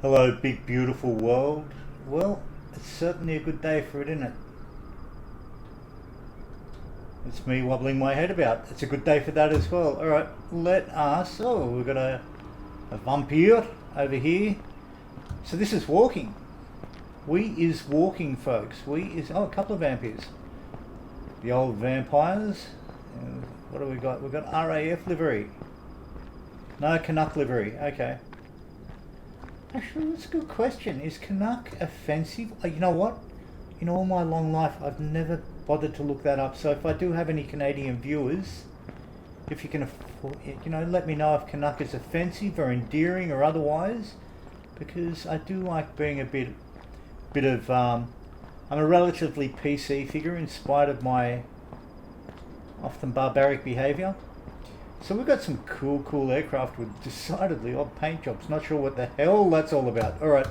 Hello, big beautiful world. Well, it's certainly a good day for it, isn't it? It's me wobbling my head about. It's a good day for that as well. Alright, let us... Oh, we've got a vampire over here. So this is walking. We is walking, folks. We is... Oh, a couple of vampires. The old vampires. What do we got? We've got RAF livery. No, Canuck livery. Okay. Actually, that's a good question. Is Canuck offensive? You know what? In all my long life, I've never bothered to look that up. So if I do have any Canadian viewers, if you can afford, let me know if Canuck is offensive or endearing or otherwise, because I do like being a bit of. I'm a relatively PC figure in spite of my often barbaric behaviour. So we've got some cool aircraft with decidedly odd paint jobs. Not sure what the hell that's all about. Alright,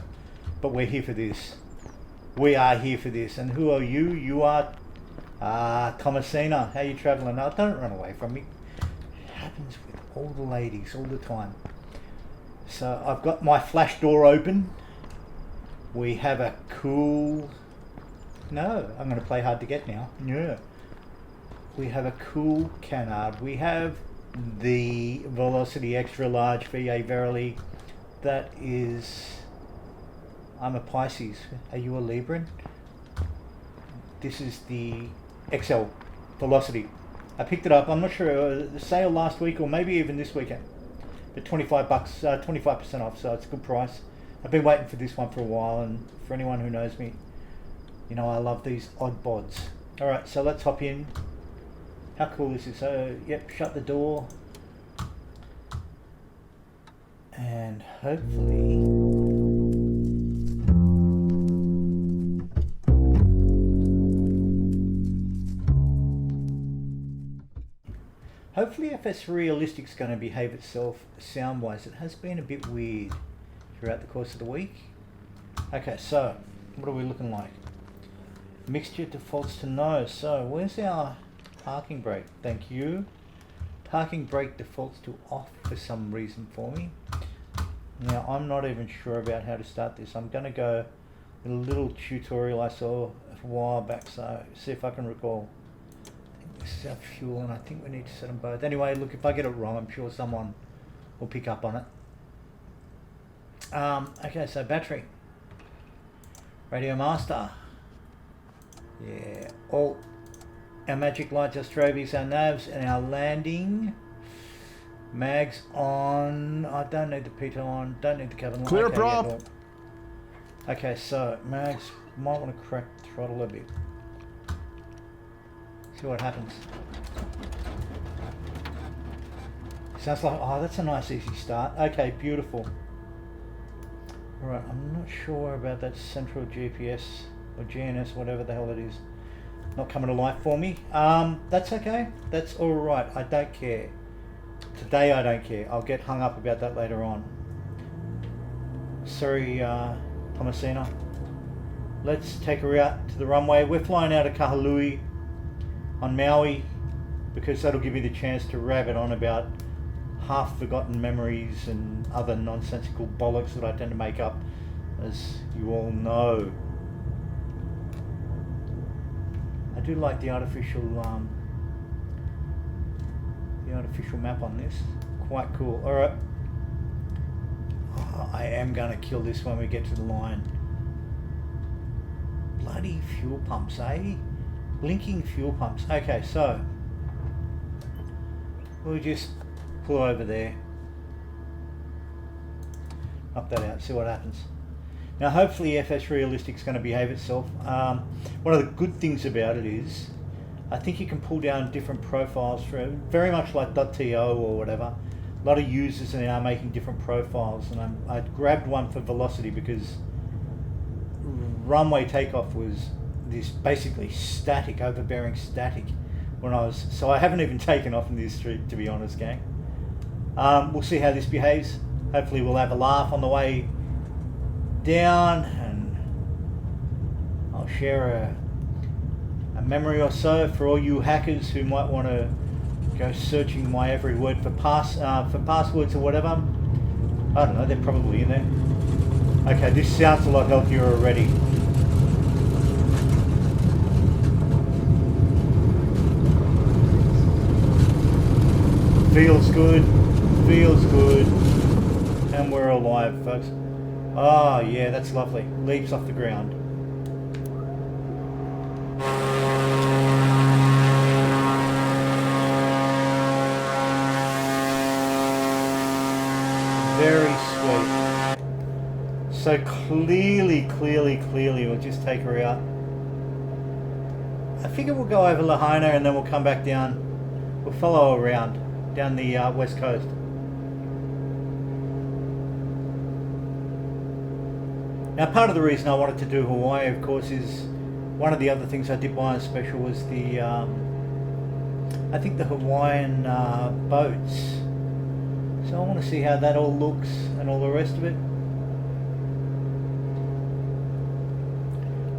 but we're here for this. We are here for this. And who are you? You are Thomasina. How you travelling? Now, don't run away from me. It happens with all the ladies all the time. So I've got my flash door open. We have a cool... No, I'm going to play hard to get now. Yeah. We have a cool canard. We have the Velocity Extra Large VA Verily. That is... I'm a Pisces. Are you a Libran? This is the XL Velocity. I picked it up. I'm not sure, the sale last week or maybe even this weekend. But $25, 25% off, so it's a good price. I've been waiting for this one for a while, and for anyone who knows me, you know I love these odd bods. Alright, so let's hop in. How cool is this? So, yep, shut the door. And hopefully... Hopefully FS Realistic's going to behave itself sound-wise. It has been a bit weird throughout the course of the week. Okay, so, what are we looking like? Mixture defaults to no. So, where's our... Parking brake, thank you. Parking brake defaults to off for some reason for me. Now I'm not even sure about how to start this. I'm going to go with a little tutorial I saw a while back, so see if I can recall. I think this is our fuel and I think we need to set them both. Anyway, look, if I get it wrong, I'm sure someone will pick up on it. Okay, so battery. Radio master. Yeah, all. Our magic lights, our strobies, our navs, and our landing. Mags on. I don't need the pitot on. Don't need the cabin light. Clear okay, prop. Yeah, okay, so mags might want to crack the throttle a bit. See what happens. Sounds like, oh, that's a nice easy start. Okay, beautiful. Alright, I'm not sure about that central GPS or GNS, whatever the hell it is. Not coming to life for me. That's okay. That's alright. I don't care. Today I don't care. I'll get hung up about that later on. Sorry, Thomasina. Let's take her out to the runway. We're flying out of Kahului on Maui because that'll give me the chance to rabbit on about half-forgotten memories and other nonsensical bollocks that I tend to make up, as you all know. I do like the artificial map on this. Quite cool. Alright. Oh, I am going to kill this when we get to the line. Bloody fuel pumps, eh? Blinking fuel pumps. Okay, so we'll just pull over there. Knock that out, see what happens. Now hopefully FS Realistic's going to behave itself. One of the good things about it is I think you can pull down different profiles for very much like .to or whatever. A lot of users are now making different profiles, and I grabbed one for Velocity because runway takeoff was this basically static, overbearing static when I was, so I haven't even taken off in this street, to be honest, gang. We'll see how this behaves. Hopefully we'll have a laugh on the way down, and I'll share a memory or so for all you hackers who might want to go searching my every word for passwords or whatever. I don't know, they're probably in there. Okay, this sounds a lot healthier already. Feels good, feels good, and we're alive, folks. Oh yeah, that's lovely. Leaps off the ground. Very sweet. So clearly, we'll just take her out. I figure we'll go over Lahaina and then we'll come back down. We'll follow around down the west coast. Now, part of the reason I wanted to do Hawaii, of course, is one of the other things I did buy on special was the, I think the Hawaiian boats. So I want to see how that all looks and all the rest of it.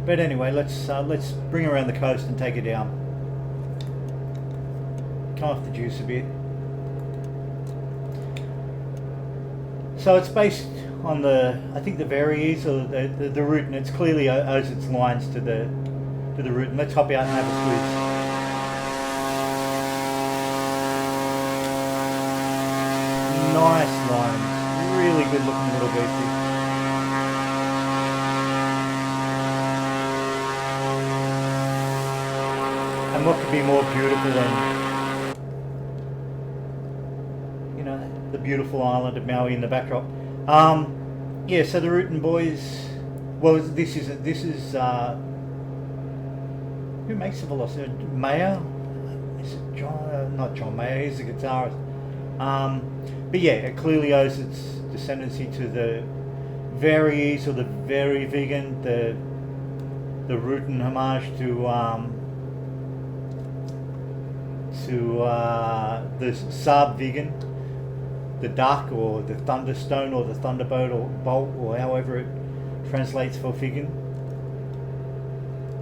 But anyway, let's bring her around the coast and take her down. Come off the juice a bit. So it's based on the, I think the varies or the route, and it's clearly owes its lines to the route. And let's hop out and have a squeeze. Nice lines, really good looking little beastie. And what could be more beautiful than, you know, the beautiful island of Maui in the backdrop. Yeah, so the Rootin' Boys, well, this is who makes the Velocity? Meyer? Is it John? Not John Meyer, he's the guitarist. But yeah, it clearly owes its descendancy to the Varies or the Very Vegan, the Rootin' homage to the Saab Vegan, the Duck or the Thunderstone or the Thunderbolt or Bolt or however it translates for vegan.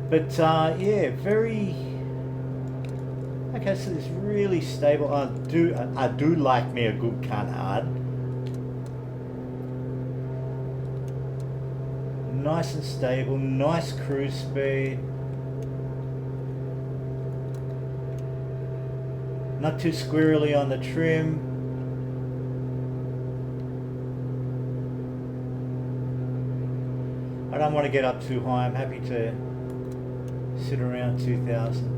But yeah, very. Okay, so it's really stable. I do like me a good canard. Nice and stable, nice cruise speed. Not too squirrely on the trim. I don't want to get up too high. I'm happy to sit around 2000.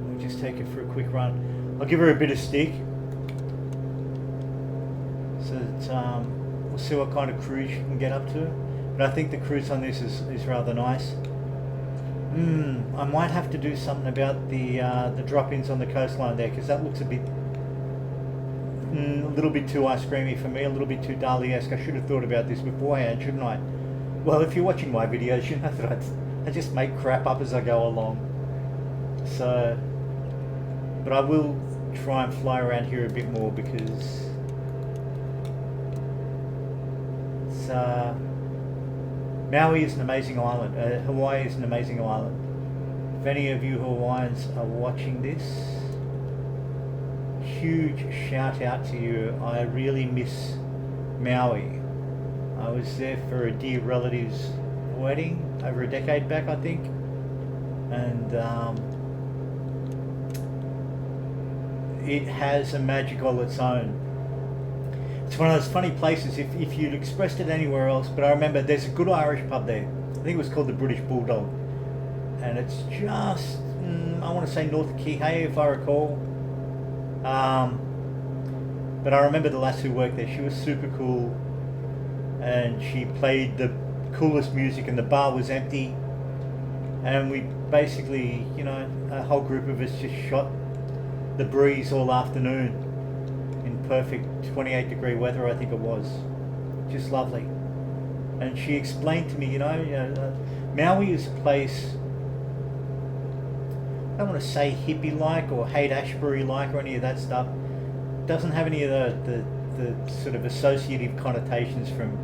We'll just take it for a quick run. I'll give her a bit of stick. So that we'll see what kind of cruise you can get up to. But I think the cruise on this is rather nice. I might have to do something about the drop-ins on the coastline there, because that looks a bit, a little bit too ice creamy for me, a little bit too Dali-esque. I should have thought about this beforehand, shouldn't I? Well, if you're watching my videos, you know that I just make crap up as I go along. So, but I will try and fly around here a bit more because it's Maui is an amazing island. Hawaii is an amazing island. If any of you Hawaiians are watching this, huge shout out to you. I really miss Maui. I was there for a dear relative's wedding over a decade back, I think. And it has a magic all its own. It's one of those funny places, if you'd expressed it anywhere else, but I remember there's a good Irish pub there. I think it was called the British Bulldog. And it's just, I want to say north of Kihei, if I recall. But I remember the lass who worked there, she was super cool. And she played the coolest music and the bar was empty. And we basically, you know, a whole group of us just shot the breeze all afternoon. Perfect 28-degree weather, I think it was. Just lovely. And she explained to me, you know, Maui is a place, I don't want to say hippie-like or Haight-Ashbury-like or any of that stuff. It doesn't have any of the sort of associative connotations from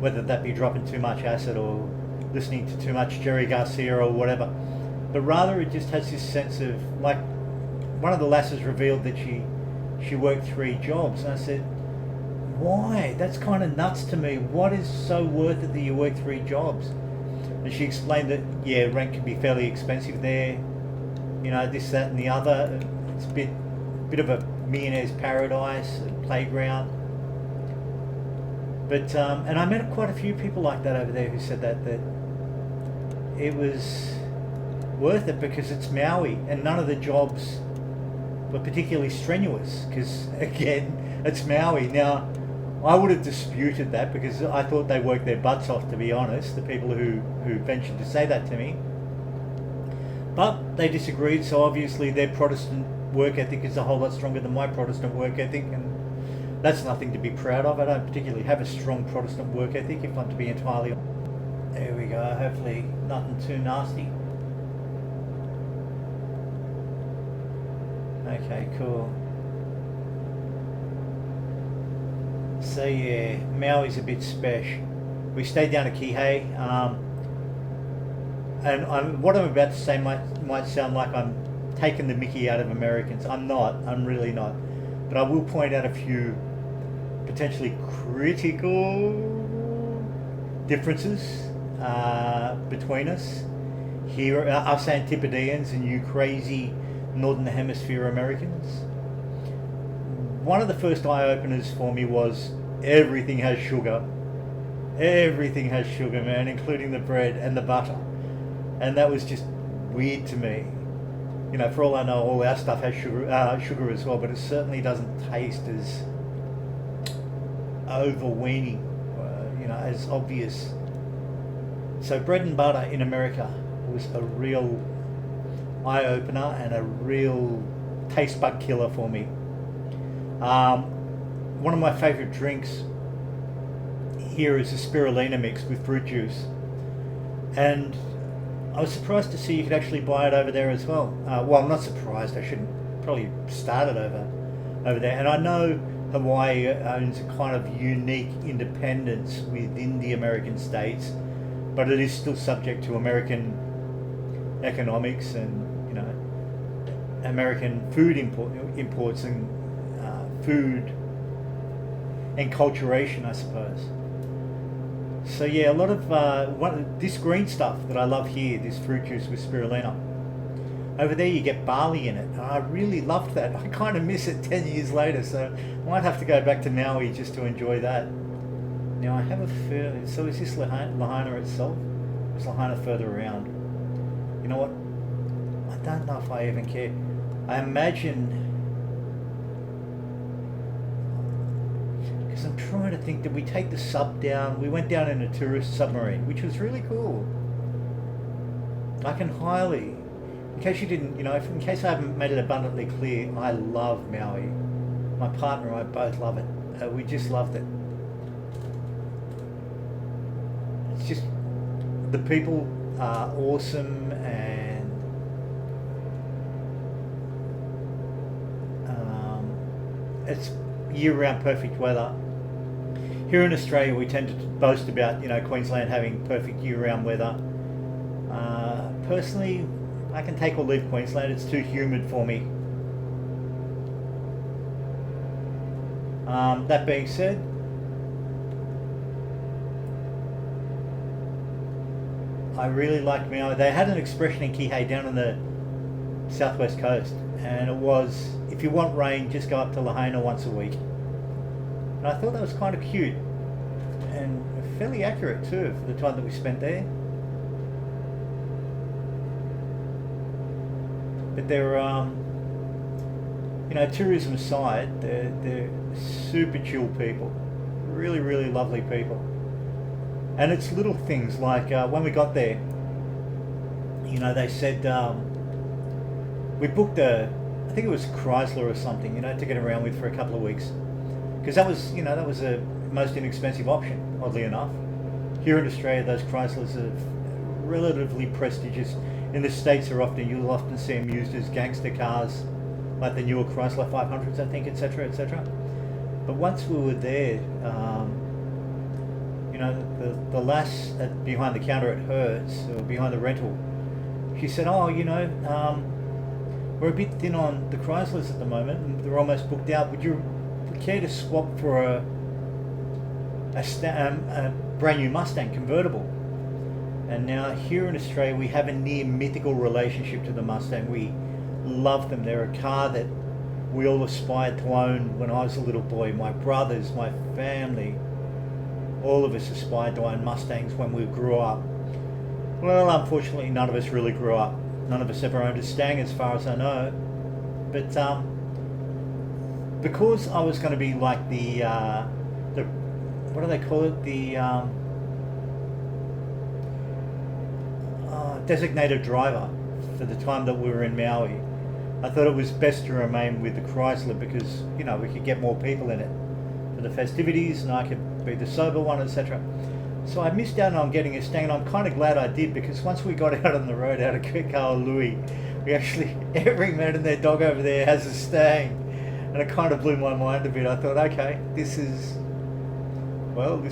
whether that be dropping too much acid or listening to too much Jerry Garcia or whatever. But rather it just has this sense of, like one of the lasses revealed that she worked 3 jobs, and I said, why? That's kind of nuts to me. What is so worth it that you work 3 jobs? And she explained that, yeah, rent can be fairly expensive there. You know, this, that, and the other. It's a bit of a millionaire's paradise, a playground. But and I met quite a few people like that over there who said that it was worth it because it's Maui, and none of the jobs were particularly strenuous because, again, it's Maui. Now, I would have disputed that because I thought they worked their butts off, to be honest, the people who ventured to say that to me. But they disagreed, so obviously their Protestant work ethic is a whole lot stronger than my Protestant work ethic, and that's nothing to be proud of. I don't particularly have a strong Protestant work ethic, if I'm to be entirely honest. There we go, hopefully nothing too nasty. Okay, cool. So yeah, Maui's a bit special. We stayed down at Kihei, and what I'm about to say might sound like I'm taking the mickey out of Americans. I'm not. I'm really not. But I will point out a few potentially critical differences between us here, us Antipodeans and you crazy Northern Hemisphere Americans. One of the first eye-openers for me was everything has sugar. Everything has sugar, man, including the bread and the butter. And that was just weird to me. You know, for all I know, all our stuff has sugar as well, but it certainly doesn't taste as overweening, you know, as obvious. So bread and butter in America was a real eye-opener and a real taste bud killer for me. One of my favourite drinks here is a spirulina mix with fruit juice, and I was surprised to see you could actually buy it over there as well. Well, I'm not surprised. I shouldn't probably start it over there. And I know Hawaii owns a kind of unique independence within the American states, but it is still subject to American economics and, you know, American food imports and food enculturation, I suppose. So yeah, a lot of this green stuff that I love here, this fruit juice with spirulina. Over there you get barley in it. And I really loved that. I kind of miss it 10 years later, so I might have to go back to Maui just to enjoy that. Now I have a feeling, so is this Lahaina itself? Or is Lahaina further around? You know what? I don't know if I even care. I imagine, because I'm trying to think, did we take the sub down? We went down in a tourist submarine, which was really cool. I can highly, in case you didn't, you know, in case I haven't made it abundantly clear, I love Maui. My partner and I both love it. We just loved it. It's just, the people are awesome, and it's year-round perfect weather. Here in Australia we tend to boast about, you know, Queensland having perfect year-round weather. Personally, I can take or leave Queensland. It's too humid for me. That being said, I really liked Maui. They had an expression in Kihei down on the southwest coast, and it was, if you want rain, just go up to Lahaina once a week. And I thought that was kind of cute and fairly accurate too for the time that we spent there. But they're, you know, tourism aside, they're super chill people, really, really lovely people. And it's little things like when we got there, you know, they said we booked I think it was Chrysler or something, you know, to get around with for a couple of weeks, because that was, you know, that was the most inexpensive option, oddly enough. Here in Australia, those Chryslers are relatively prestigious. In the States, you'll often see them used as gangster cars, like the newer Chrysler 500s, I think, etc., etc. But once we were there, you know, the lass behind the counter at Hertz, or behind the rental, she said, "Oh, you know, we're a bit thin on the Chryslers at the moment, and they're almost booked out. Would you care to swap for a brand new Mustang convertible? And now here in Australia, we have a near mythical relationship to the Mustang. We love them. They're a car that we all aspired to own when I was a little boy. My brothers, my family, all of us aspired to own Mustangs when we grew up. Well, unfortunately, none of us really grew up. None of us ever owned a Stang, as far as I know. But because I was going to be like the what do they call it? The designated driver for the time that we were in Maui. I thought it was best to remain with the Chrysler because, you know, we could get more people in it for the festivities and I could be the sober one, etc. So I missed out on getting a Stang, and I'm kind of glad I did, because once we got out on the road out of Kahului, we actually, every man and their dog over there has a Stang, and it kind of blew my mind a bit. I thought, okay, this is wealth.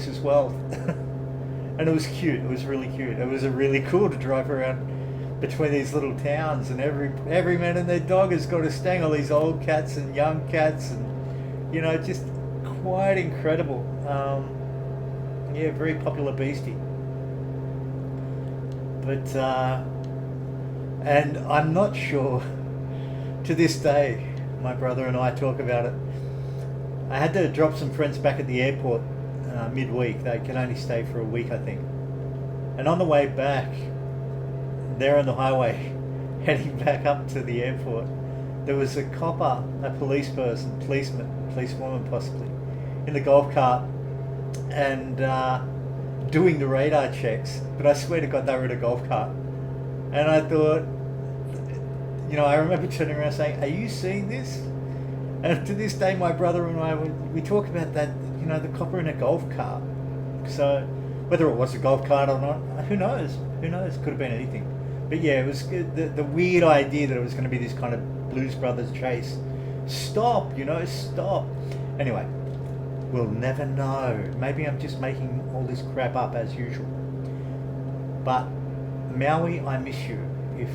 And it was cute. It was really cute. It was really cool to drive around between these little towns, and every man and their dog has got a Stang, all these old cats and young cats, and, you know, just quite incredible. Yeah, very popular beastie. But and I'm not sure, to this day, my brother and I talk about it. I had to drop some friends back at the airport midweek. They can only stay for a week, I think. And on the way back, there on the highway, heading back up to the airport, there was a copper, a policewoman possibly, in the golf cart, and doing the radar checks. But I swear to God, they were in a golf cart. And I thought, you know, I remember turning around saying, "Are you seeing this?" And to this day, my brother and I, we talk about that, you know, the copper in a golf cart. So whether it was a golf cart or not, who knows? Who knows? Could have been anything. But yeah, it was the weird idea that it was going to be this kind of Blues Brothers chase. Stop, you know, stop. Anyway, we'll never know. Maybe I'm just making all this crap up as usual. But Maui, I miss you. If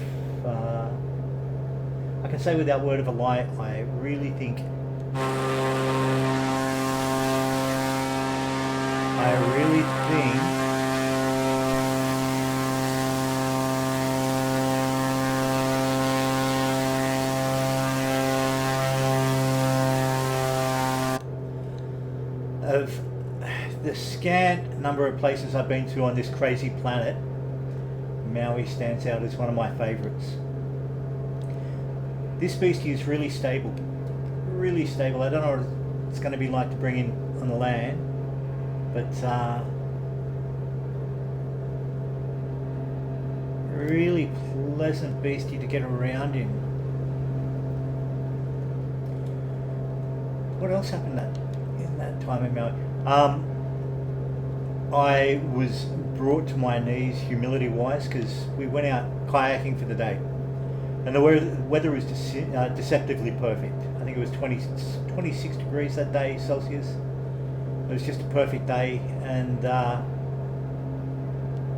I can say without word of a lie, I really think of the scant number of places I've been to on this crazy planet, Maui stands out as one of my favourites. This beastie is really stable. Really stable. I don't know what it's going to be like to bring in on the land, but really pleasant beastie to get around in. What else happened in that time in Maui? I was brought to my knees humility-wise because we went out kayaking for the day, and the weather was deceptively perfect. I think it was 26 degrees that day Celsius. It was just a perfect day, and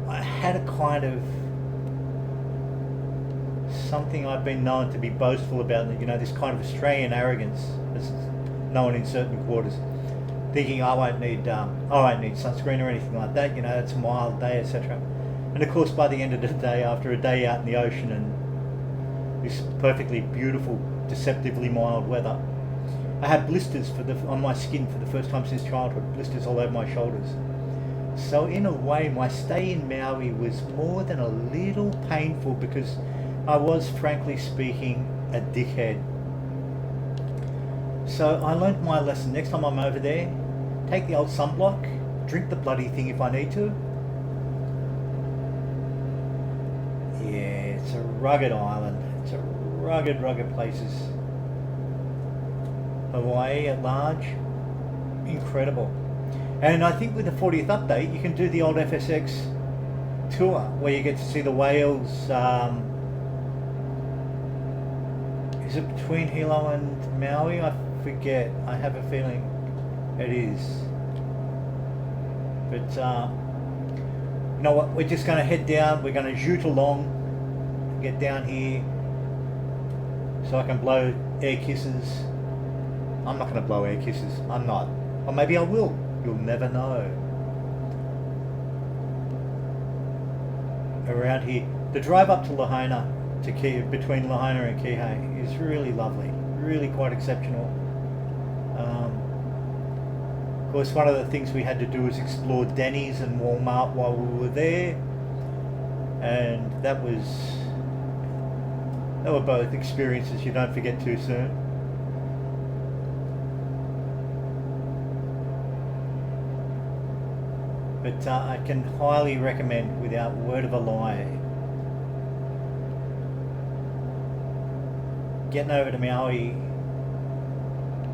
I had a kind of something I've been known to be boastful about, you know, this kind of Australian arrogance as known in certain quarters, thinking I won't need sunscreen or anything like that, you know, it's a mild day, etc. And of course, by the end of the day, after a day out in the ocean and this perfectly beautiful, deceptively mild weather, I had blisters on my skin for the first time since childhood, blisters all over my shoulders. So in a way, my stay in Maui was more than a little painful because I was, frankly speaking, a dickhead. So I learnt my lesson. Next time I'm over there, take the old sunblock, drink the bloody thing if I need to. Yeah, it's a rugged island. It's a rugged places. Hawaii at large, incredible. And I think with the 40th update, you can do the old FSX tour where you get to see the whales. Is it between Hilo and Maui? I forget. I have a feeling it is. But you know what? We're just going to head down. We're going to zoot along, get down here so I can blow air kisses. I'm not going to blow air kisses. I'm not. Or maybe I will. You'll never know. Around here, the drive up to Lahaina, between Lahaina and Kihei, is really lovely. Really quite exceptional. Of course, one of the things we had to do was explore Denny's and Walmart while we were there, and they were both experiences you don't forget too soon. But I can highly recommend, without word of a lie, getting over to Maui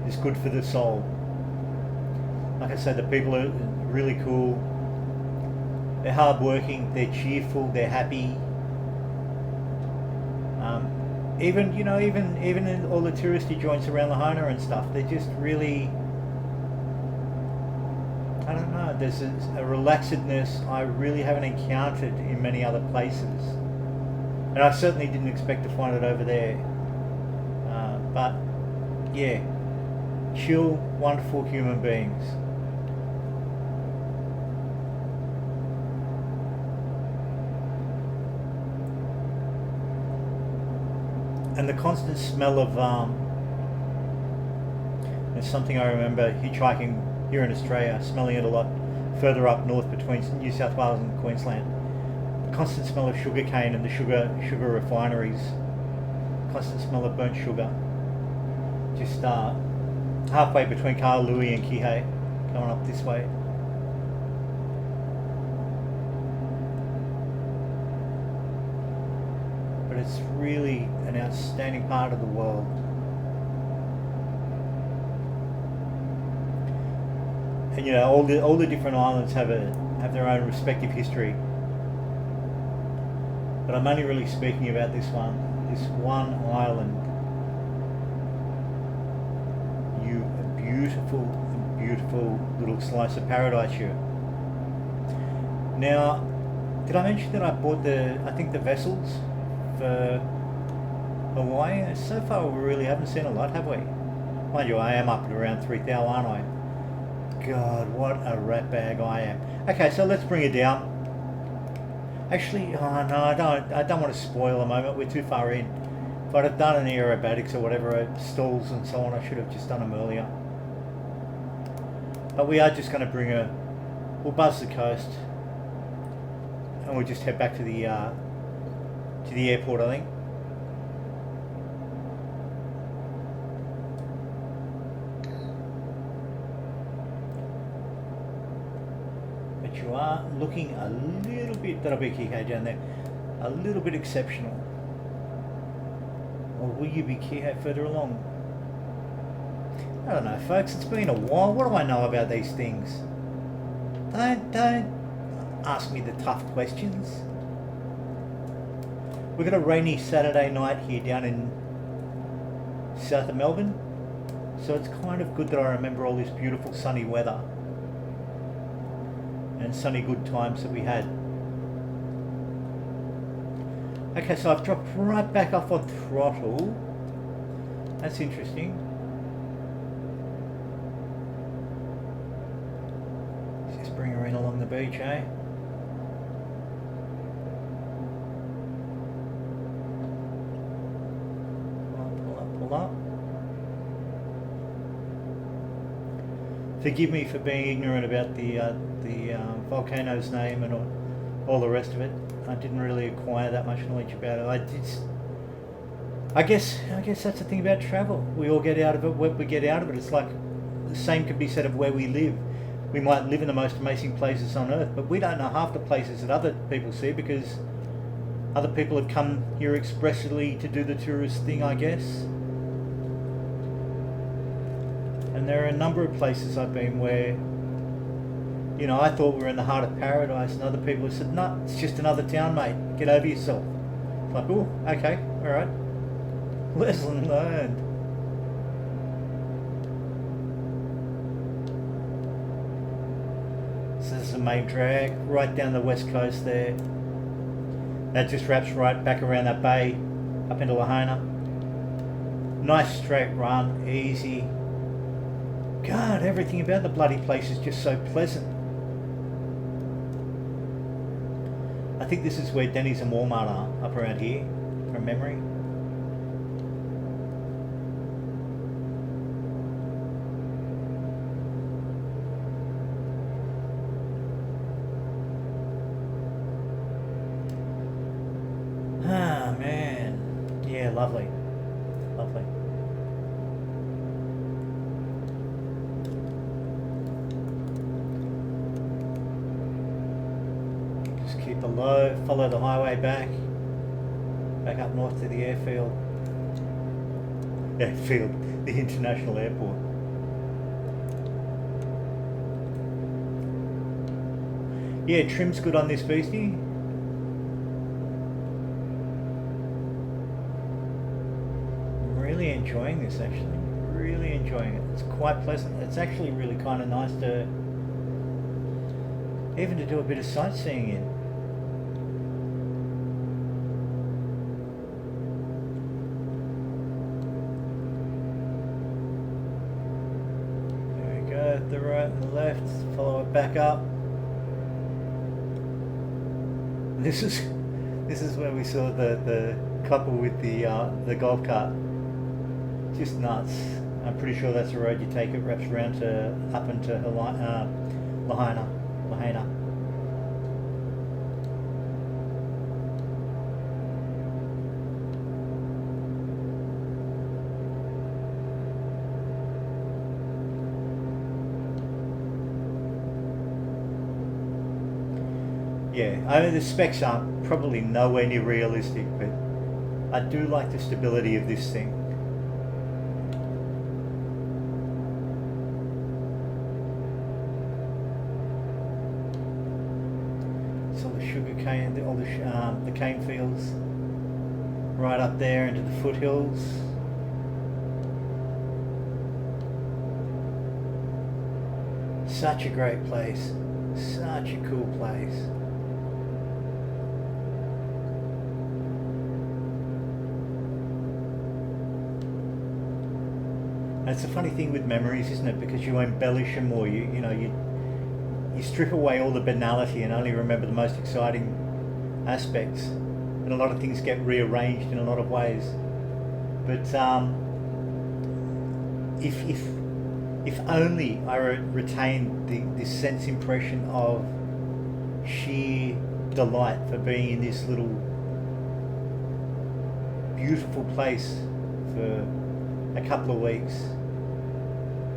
is good for the soul. Like I said, the people are really cool. They're hardworking. They're cheerful. They're happy. Even in all the touristy joints around Lahaina and stuff, they're just really, I don't know. There's a relaxedness I really haven't encountered in many other places, and I certainly didn't expect to find it over there. But yeah, chill, wonderful human beings. And the constant smell of it's something I remember hitchhiking here in Australia, smelling it a lot further up north between New South Wales and Queensland. The constant smell of sugar cane and the sugar refineries. Constant smell of burnt sugar. Just halfway between Kahului and Kihei, going up this way. But it's really an outstanding part of the world. And you know, all the different islands have their own respective history. But I'm only really speaking about this one island. You a beautiful little slice of paradise here. Now, did I mention that I bought the vessels for Hawaii? So far we really haven't seen a lot, have we? Mind you, I am up at around 3,000, aren't I? God, what a rat bag I am. Okay, so let's bring it down. Actually, oh no, I don't want to spoil a moment. We're too far in. If I'd have done any aerobatics or whatever, stalls and so on, I should have just done them earlier. But we are just going to we'll buzz the coast, and we'll just head back to the airport, I think. But you are looking a little bit, that'll be Kihei down there, a little bit exceptional. Or will you be Kihei further along? I don't know, folks, it's been a while. What do I know about these things? Don't ask me the tough questions. We've got a rainy Saturday night here down in south of Melbourne, so it's kind of good that I remember all this beautiful sunny weather and sunny good times that we had. Okay, so I've dropped right back off on throttle. That's interesting. Let's just bring her in along the beach, eh? Pull up. Forgive me for being ignorant about the volcano's name and all the rest of it. I didn't really acquire that much knowledge about it. I guess that's the thing about travel. We all get out of it what we get out of it. It's like the same can be said of where we live. We might live in the most amazing places on earth, but we don't know half the places that other people see because other people have come here expressly to do the tourist thing, I guess. And there are a number of places I've been where, you know, I thought we were in the heart of paradise, and other people have said, no, it's just another town, mate. Get over yourself. It's like, oh, okay, all right. Lesson learned. So this is the main drag, right down the west coast there. That just wraps right back around that bay, up into Lahaina. Nice straight run, easy. God, everything about the bloody place is just so pleasant. I think this is where Denny's and Walmart are, up around here, from memory. Ah, man. Yeah, lovely. Lovely. Just keep below, follow the highway back up north to the airfield. Airfield, the international airport. Yeah, trim's good on this beastie. Really enjoying this, actually. Really enjoying it. It's quite pleasant. It's actually really kind of nice to even to do a bit of sightseeing in. There we go, the right and the left, follow it back up. This is where we saw the couple with the golf cart. Just nuts. I'm pretty sure that's the road you take. It wraps around to up into Lahaina. Yeah, I mean the specs aren't probably nowhere near realistic, but I do like the stability of this thing. Cane, all the cane fields right up there into the foothills. Such a great place, such a cool place. And it's a funny thing with memories, isn't it? Because you embellish them more. You strip away all the banality and only remember the most exciting aspects, and a lot of things get rearranged in a lot of ways. But if only I retained this sense impression of sheer delight for being in this little beautiful place for a couple of weeks,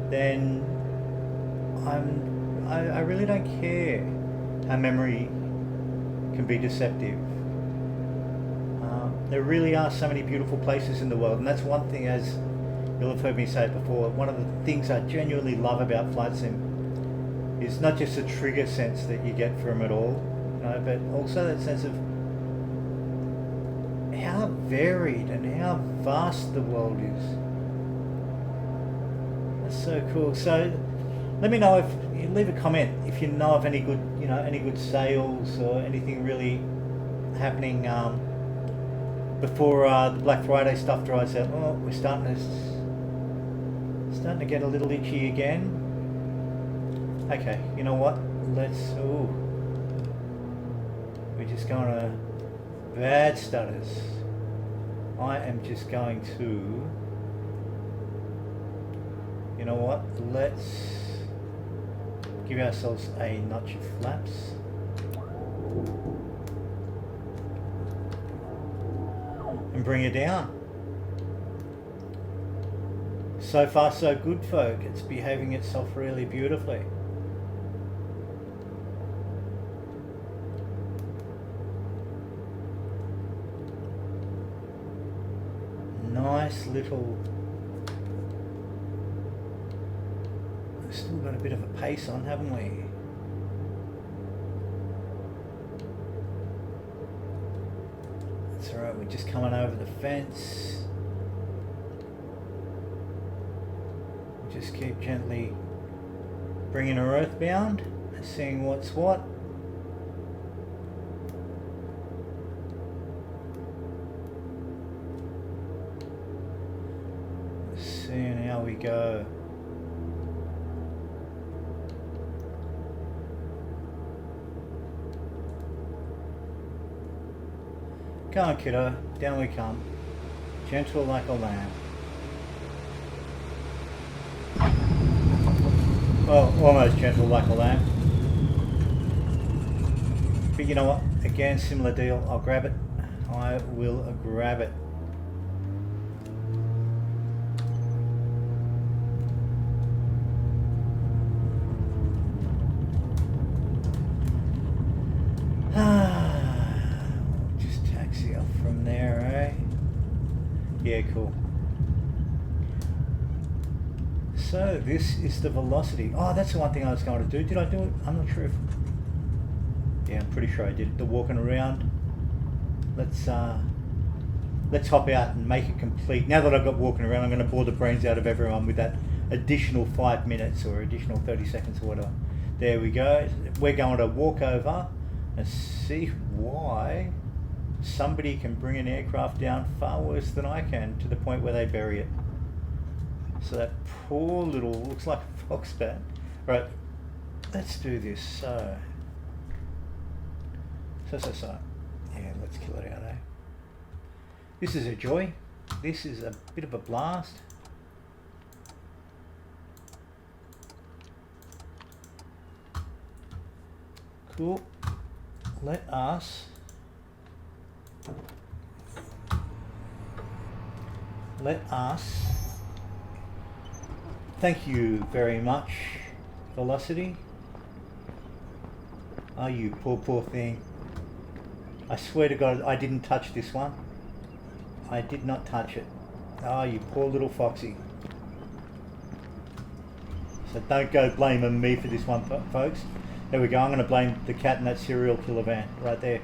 then I really don't care how memory can be deceptive. There really are so many beautiful places in the world, and that's one thing, as you'll have heard me say it before, one of the things I genuinely love about flight sim is not just the trigger sense that you get from it all, but also that sense of how varied and how vast the world is. That's so cool. So let me know, if you leave a comment if you know of any good sales or anything really happening before the Black Friday stuff dries out. Oh, we're starting to get a little itchy again. Okay, you know what? We're just going to bad stutters. I am just going to, you know what? Let's give ourselves a notch of flaps. And bring it down. So far so good, folk. It's behaving itself really beautifully. Nice little... We've still got a bit of a pace on, haven't we? That's alright, we're just coming over the fence. Just keep gently bringing her earthbound and seeing what's what. Now we go. Come on, kiddo. Down we come. Gentle like a lamb. Well, almost gentle like a lamb. But you know what? Again, similar deal. I'll grab it. I will grab it. Just taxi off from there, eh? Yeah, cool. So this is the velocity. Oh, that's the one thing I was going to do. Did I do it? I'm not sure if... Yeah, I'm pretty sure I did. The walking around. Let's hop out and make it complete. Now that I've got walking around, I'm going to bore the brains out of everyone with that additional 5 minutes or additional 30 seconds or whatever. There we go. We're going to walk over and see why somebody can bring an aircraft down far worse than I can, to the point where they bury it. So that poor little, looks like a fox bat. Right, let's do this. So. Yeah, let's kill it out, eh? This is a joy. This is a bit of a blast. Cool. Let us thank you very much, Velocity. Oh, you poor thing. I swear to God, I didn't touch this one. I did not touch it. Oh, you poor little foxy. So don't go blaming me for this one, folks. There we go. I'm going to blame the cat in that serial killer van right there.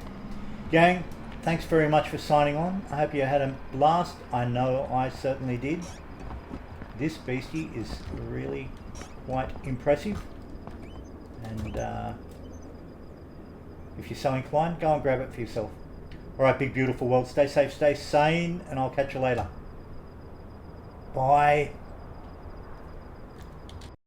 Gang, thanks very much for signing on. I hope you had a blast. I know I certainly did. This beastie is really quite impressive. And if you're so inclined, go and grab it for yourself. Alright, big beautiful world. Stay safe, stay sane, and I'll catch you later. Bye.